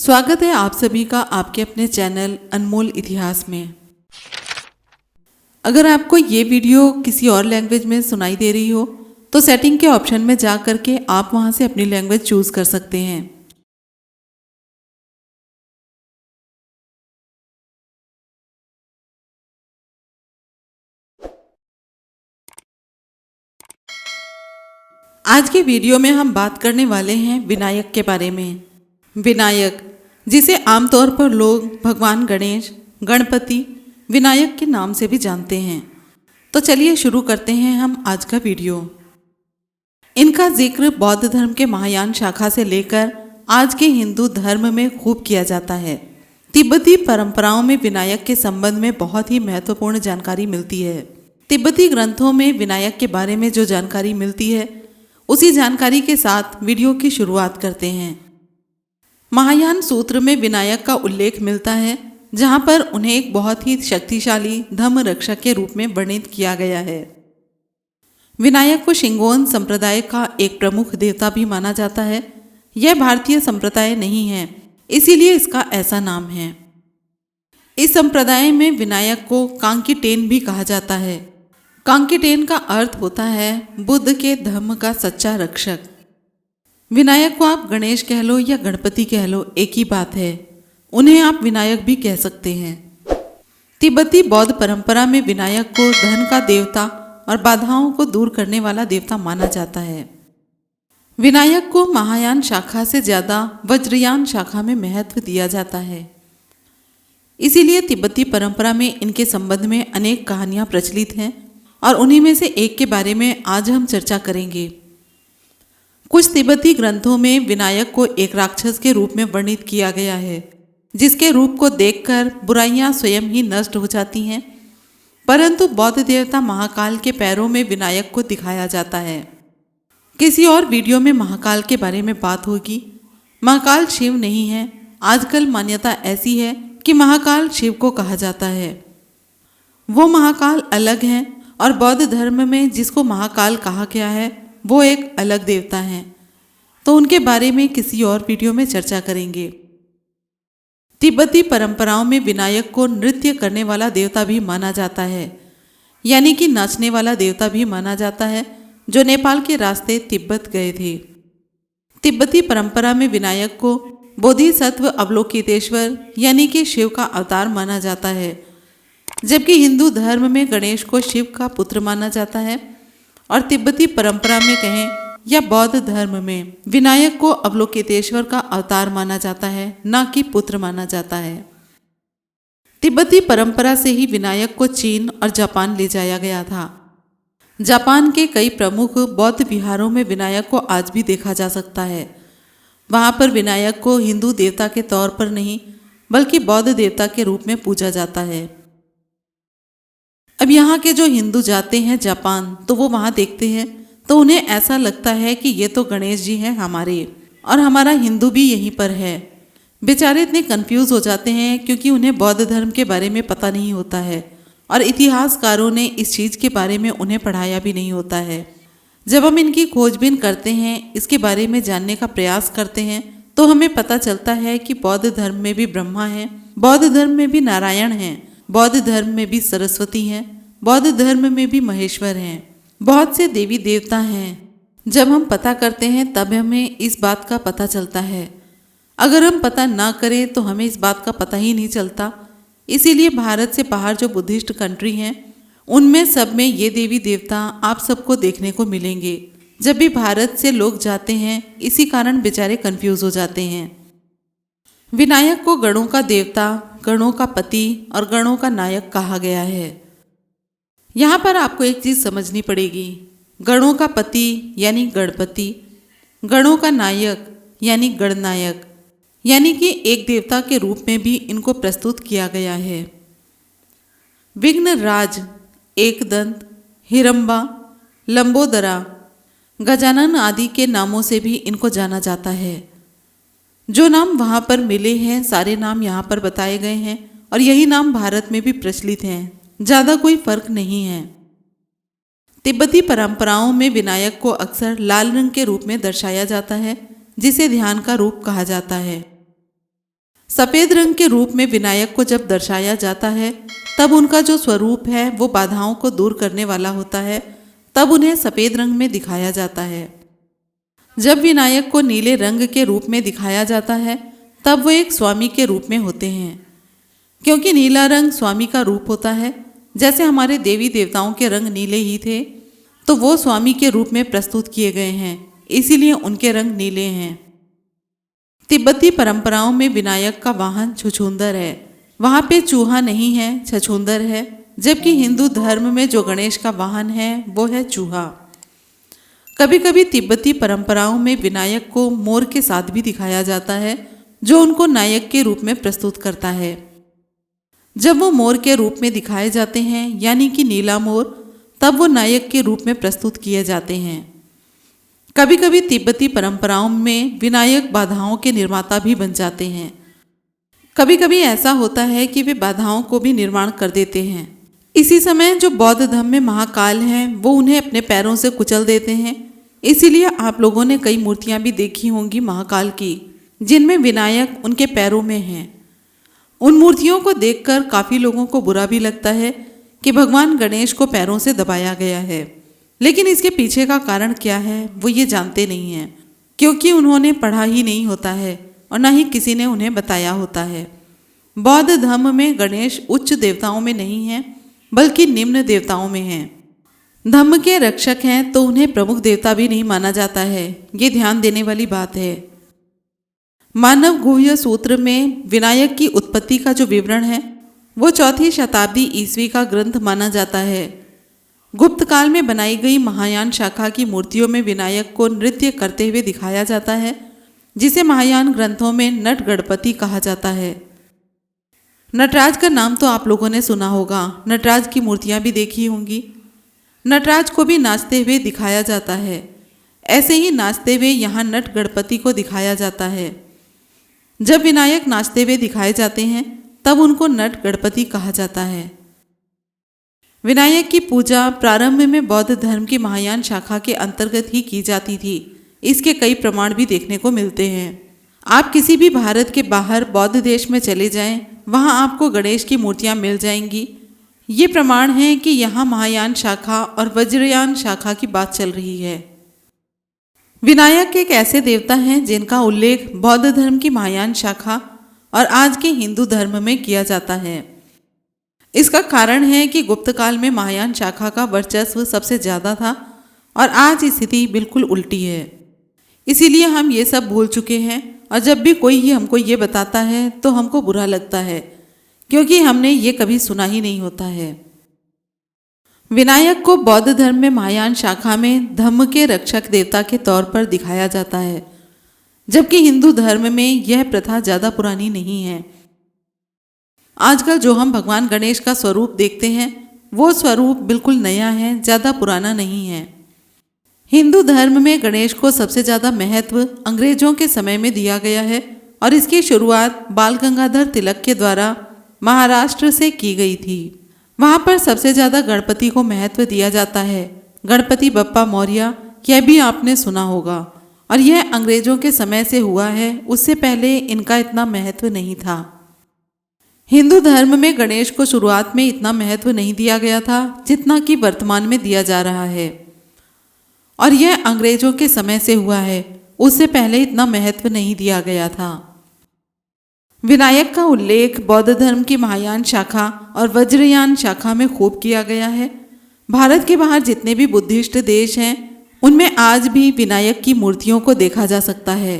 स्वागत है आप सभी का आपके अपने चैनल अनमोल इतिहास में। अगर आपको ये वीडियो किसी और लैंग्वेज में सुनाई दे रही हो तो सेटिंग के ऑप्शन में जा करके आप वहां से अपनी लैंग्वेज चूज कर सकते हैं। आज के वीडियो में हम बात करने वाले हैं विनायक के बारे में। विनायक, जिसे आमतौर पर लोग भगवान गणेश, गणपति, विनायक के नाम से भी जानते हैं। तो चलिए शुरू करते हैं हम आज का वीडियो। इनका जिक्र बौद्ध धर्म के महायान शाखा से लेकर आज के हिंदू धर्म में खूब किया जाता है। तिब्बती परंपराओं में विनायक के संबंध में बहुत ही महत्वपूर्ण जानकारी मिलती है। तिब्बती ग्रंथों में विनायक के बारे में जो जानकारी मिलती है उसी जानकारी के साथ वीडियो की शुरुआत करते हैं। महायान सूत्र में विनायक का उल्लेख मिलता है, जहां पर उन्हें एक बहुत ही शक्तिशाली धम्म रक्षक के रूप में वर्णित किया गया है। विनायक को शिंगोन संप्रदाय का एक प्रमुख देवता भी माना जाता है। यह भारतीय संप्रदाय नहीं है, इसीलिए इसका ऐसा नाम है। इस संप्रदाय में विनायक को कांकीटेन भी कहा जाता है। कांकीटेन का अर्थ होता है बुद्ध के धम्म का सच्चा रक्षक। विनायक को आप गणेश कह लो या गणपति कह लो, एक ही बात है। उन्हें आप विनायक भी कह सकते हैं। तिब्बती बौद्ध परंपरा में विनायक को धन का देवता और बाधाओं को दूर करने वाला देवता माना जाता है। विनायक को महायान शाखा से ज्यादा वज्रयान शाखा में महत्व दिया जाता है। इसीलिए तिब्बती परंपरा में इनके संबंध में अनेक कहानियां प्रचलित हैं और उन्हीं में से एक के बारे में आज हम चर्चा करेंगे। कुछ तिब्बती ग्रंथों में विनायक को एक राक्षस के रूप में वर्णित किया गया है, जिसके रूप को देखकर बुराइयां स्वयं ही नष्ट हो जाती हैं। परंतु बौद्ध देवता महाकाल के पैरों में विनायक को दिखाया जाता है। किसी और वीडियो में महाकाल के बारे में बात होगी। महाकाल शिव नहीं है। आजकल मान्यता ऐसी है कि महाकाल शिव को कहा जाता है। वो महाकाल अलग हैं और बौद्ध धर्म में जिसको महाकाल कहा गया है वो एक अलग देवता हैं। तो उनके बारे में किसी और वीडियो में चर्चा करेंगे। तिब्बती परंपराओं में विनायक को नृत्य करने वाला देवता भी माना जाता है, यानी कि नाचने वाला देवता भी माना जाता है, जो नेपाल के रास्ते तिब्बत गए थे। तिब्बती परंपरा में विनायक को बोधिसत्व अवलोकितेश्वर यानी कि शिव का अवतार माना जाता है, जबकि हिंदू धर्म में गणेश को शिव का पुत्र माना जाता है और तिब्बती परंपरा में कहें या बौद्ध धर्म में विनायक को अवलोकितेश्वर का अवतार माना जाता है, ना कि पुत्र माना जाता है। तिब्बती परंपरा से ही विनायक को चीन और जापान ले जाया गया था। जापान के कई प्रमुख बौद्ध विहारों में विनायक को आज भी देखा जा सकता है। वहां पर विनायक को हिंदू देवता के तौर पर नहीं बल्कि बौद्ध देवता के रूप में पूजा जाता है। अब यहाँ के जो हिंदू जाते हैं जापान, तो वो वहाँ देखते हैं तो उन्हें ऐसा लगता है कि ये तो गणेश जी हैं हमारे, और हमारा हिंदू भी यहीं पर है। बेचारे इतने कंफ्यूज हो जाते हैं क्योंकि उन्हें बौद्ध धर्म के बारे में पता नहीं होता है और इतिहासकारों ने इस चीज़ के बारे में उन्हें पढ़ाया भी नहीं होता है। जब हम इनकी खोजबीन करते हैं, इसके बारे में जानने का प्रयास करते हैं, तो हमें पता चलता है कि बौद्ध धर्म में भी ब्रह्मा हैं, बौद्ध धर्म में भी नारायण हैं, बौद्ध धर्म में भी सरस्वती हैं, बौद्ध धर्म में भी महेश्वर हैं, बहुत से देवी देवता हैं। जब हम पता करते हैं तब हमें इस बात का पता चलता है। अगर हम पता ना करें तो हमें इस बात का पता ही नहीं चलता। इसीलिए भारत से बाहर जो बुद्धिस्ट कंट्री हैं उनमें सब में ये देवी देवता आप सबको देखने को मिलेंगे। जब भी भारत से लोग जाते हैं इसी कारण बेचारे कंफ्यूज हो जाते हैं। विनायक को गणों का देवता, गणों का पति और गणों का नायक कहा गया है। यहाँ पर आपको एक चीज़ समझनी पड़ेगी। गणों का पति यानी गणपति, गणों का नायक यानी गणनायक, यानी कि एक देवता के रूप में भी इनको प्रस्तुत किया गया है। विघ्नराज, एकदंत, हिरंबा, लंबोदरा, गजानन आदि के नामों से भी इनको जाना जाता है। जो नाम वहाँ पर मिले हैं सारे नाम यहाँ पर बताए गए हैं और यही नाम भारत में भी प्रचलित हैं। ज़्यादा कोई फर्क नहीं है। तिब्बती परंपराओं में विनायक को अक्सर लाल रंग के रूप में दर्शाया जाता है, जिसे ध्यान का रूप कहा जाता है। सफेद रंग के रूप में विनायक को जब दर्शाया जाता है तब उनका जो स्वरूप है वो बाधाओं को दूर करने वाला होता है, तब उन्हें सफेद रंग में दिखाया जाता है। जब विनायक को नीले रंग के रूप में दिखाया जाता है तब वो एक स्वामी के रूप में होते हैं, क्योंकि नीला रंग स्वामी का रूप होता है। जैसे हमारे देवी देवताओं के रंग नीले ही थे, तो वो स्वामी के रूप में प्रस्तुत किए गए हैं, इसीलिए उनके रंग नीले हैं। तिब्बती परंपराओं में विनायक का वाहन छुछुंदर है। वहाँ पे चूहा नहीं है, छछूंदर है। जबकि हिंदू धर्म में जो गणेश का वाहन है वो है चूहा। कभी कभी तिब्बती परंपराओं में विनायक को मोर के साथ भी दिखाया जाता है, जो उनको नायक के रूप में प्रस्तुत करता है। जब वो मोर के रूप में दिखाए जाते हैं, यानी कि नीला मोर, तब वो नायक के रूप में प्रस्तुत किए जाते हैं। कभी कभी तिब्बती परंपराओं में विनायक बाधाओं के निर्माता भी बन जाते हैं। कभी कभी ऐसा होता है कि वे बाधाओं को भी निर्माण कर देते हैं। इसी समय जो बौद्ध धर्म में महाकाल हैं वो उन्हें अपने पैरों से कुचल देते हैं। इसीलिए आप लोगों ने कई मूर्तियां भी देखी होंगी महाकाल की, जिनमें विनायक उनके पैरों में हैं। उन मूर्तियों को देखकर काफ़ी लोगों को बुरा भी लगता है कि भगवान गणेश को पैरों से दबाया गया है, लेकिन इसके पीछे का कारण क्या है वो ये जानते नहीं हैं, क्योंकि उन्होंने पढ़ा ही नहीं होता है और न ही किसी ने उन्हें बताया होता है। बौद्ध धर्म में गणेश उच्च देवताओं में नहीं है, बल्कि निम्न देवताओं में हैं। धम्म के रक्षक हैं तो उन्हें प्रमुख देवता भी नहीं माना जाता है, ये ध्यान देने वाली बात है। मानव गुह्य सूत्र में विनायक की उत्पत्ति का जो विवरण है वो 4वीं शताब्दी ईस्वी का ग्रंथ माना जाता है। गुप्त काल में बनाई गई महायान शाखा की मूर्तियों में विनायक को नृत्य करते हुए दिखाया जाता है, जिसे महायान ग्रंथों में नट गणपति कहा जाता है। नटराज का नाम तो आप लोगों ने सुना होगा, नटराज की मूर्तियां भी देखी होंगी। नटराज को भी नाचते हुए दिखाया जाता है। ऐसे ही नाचते हुए यहाँ नट गणपति को दिखाया जाता है। जब विनायक नाचते हुए दिखाए जाते हैं तब उनको नट गणपति कहा जाता है। विनायक की पूजा प्रारंभ में बौद्ध धर्म की महायान शाखा के अंतर्गत ही की जाती थी। इसके कई प्रमाण भी देखने को मिलते हैं। आप किसी भी भारत के बाहर बौद्ध देश में चले जाएं, वहां आपको गणेश की मूर्तियां मिल जाएंगी। ये प्रमाण है कि यहाँ महायान शाखा और वज्रयान शाखा की बात चल रही है। विनायक एक ऐसे देवता हैं जिनका उल्लेख बौद्ध धर्म की महायान शाखा और आज के हिंदू धर्म में किया जाता है। इसका कारण है कि गुप्त काल में महायान शाखा का वर्चस्व सबसे ज़्यादा था और आज स्थिति बिल्कुल उल्टी है। इसीलिए हम ये सब भूल चुके हैं और जब भी कोई ही हमको ये बताता है तो हमको बुरा लगता है, क्योंकि हमने ये कभी सुना ही नहीं होता है। विनायक को बौद्ध धर्म में महायान शाखा में धम्म के रक्षक देवता के तौर पर दिखाया जाता है, जबकि हिंदू धर्म में यह प्रथा ज़्यादा पुरानी नहीं है। आजकल जो हम भगवान गणेश का स्वरूप देखते हैं वो स्वरूप बिल्कुल नया है, ज़्यादा पुराना नहीं है। हिंदू धर्म में गणेश को सबसे ज़्यादा महत्व अंग्रेजों के समय में दिया गया है और इसकी शुरुआत बाल गंगाधर तिलक के द्वारा महाराष्ट्र से की गई थी। वहाँ पर सबसे ज़्यादा गणपति को महत्व दिया जाता है। गणपति बप्पा मौर्य, यह भी आपने सुना होगा, और यह अंग्रेजों के समय से हुआ है, उससे पहले इनका इतना महत्व नहीं था। हिंदू धर्म में गणेश को शुरुआत में इतना महत्व नहीं दिया गया था जितना कि वर्तमान में दिया जा रहा है, और यह अंग्रेजों के समय से हुआ है, उससे पहले इतना महत्व नहीं दिया गया था। विनायक का उल्लेख बौद्ध धर्म की महायान शाखा और वज्रयान शाखा में खूब किया गया है। भारत के बाहर जितने भी बुद्धिस्ट देश हैं उनमें आज भी विनायक की मूर्तियों को देखा जा सकता है,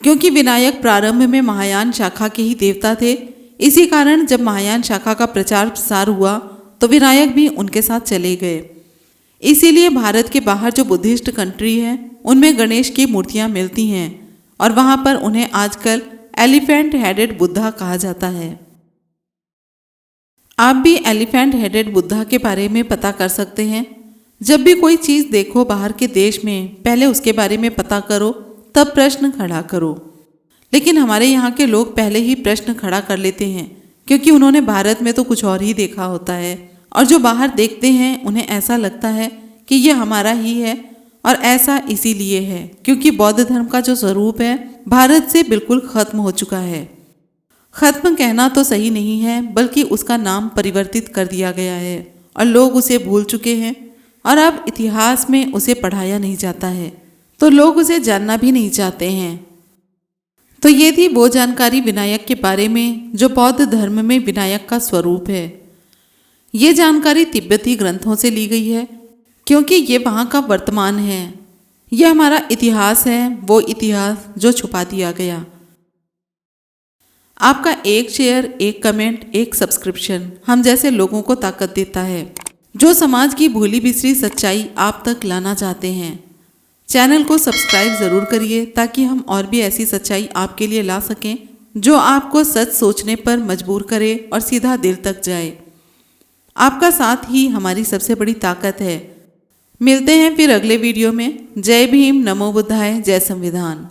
क्योंकि विनायक प्रारंभ में महायान शाखा के ही देवता थे। इसी कारण जब महायान शाखा का प्रचार प्रसार हुआ तो विनायक भी उनके साथ चले गए। इसीलिए भारत के बाहर जो बुद्धिस्ट कंट्री है उनमें गणेश की मूर्तियां मिलती हैं और वहाँ पर उन्हें आजकल एलिफेंट हेडेड बुद्धा कहा जाता है। आप भी एलिफेंट हेडेड बुद्धा के बारे में पता कर सकते हैं। जब भी कोई चीज़ देखो बाहर के देश में, पहले उसके बारे में पता करो, तब प्रश्न खड़ा करो। लेकिन हमारे यहाँ के लोग पहले ही प्रश्न खड़ा कर लेते हैं, क्योंकि उन्होंने भारत में तो कुछ और ही देखा होता है, और जो बाहर देखते हैं उन्हें ऐसा लगता है कि यह हमारा ही है, और ऐसा इसीलिए है क्योंकि बौद्ध धर्म का जो स्वरूप है भारत से बिल्कुल खत्म हो चुका है। खत्म कहना तो सही नहीं है, बल्कि उसका नाम परिवर्तित कर दिया गया है और लोग उसे भूल चुके हैं और अब इतिहास में उसे पढ़ाया नहीं जाता है, तो लोग उसे जानना भी नहीं चाहते हैं। तो ये थी वो जानकारी विनायक के बारे में जो बौद्ध धर्म में विनायक का स्वरूप है। ये जानकारी तिब्बती ग्रंथों से ली गई है, क्योंकि ये वहाँ का वर्तमान है। यह हमारा इतिहास है, वो इतिहास जो छुपा दिया गया। आपका एक शेयर, एक कमेंट, एक सब्सक्रिप्शन हम जैसे लोगों को ताकत देता है, जो समाज की भूली बिसरी सच्चाई आप तक लाना चाहते हैं। चैनल को सब्सक्राइब ज़रूर करिए ताकि हम और भी ऐसी सच्चाई आपके लिए ला सकें जो आपको सच सोचने पर मजबूर करे और सीधा दिल तक जाए। आपका साथ ही हमारी सबसे बड़ी ताकत है। मिलते हैं फिर अगले वीडियो में। जय भीम, नमो बुद्धाय, जय संविधान।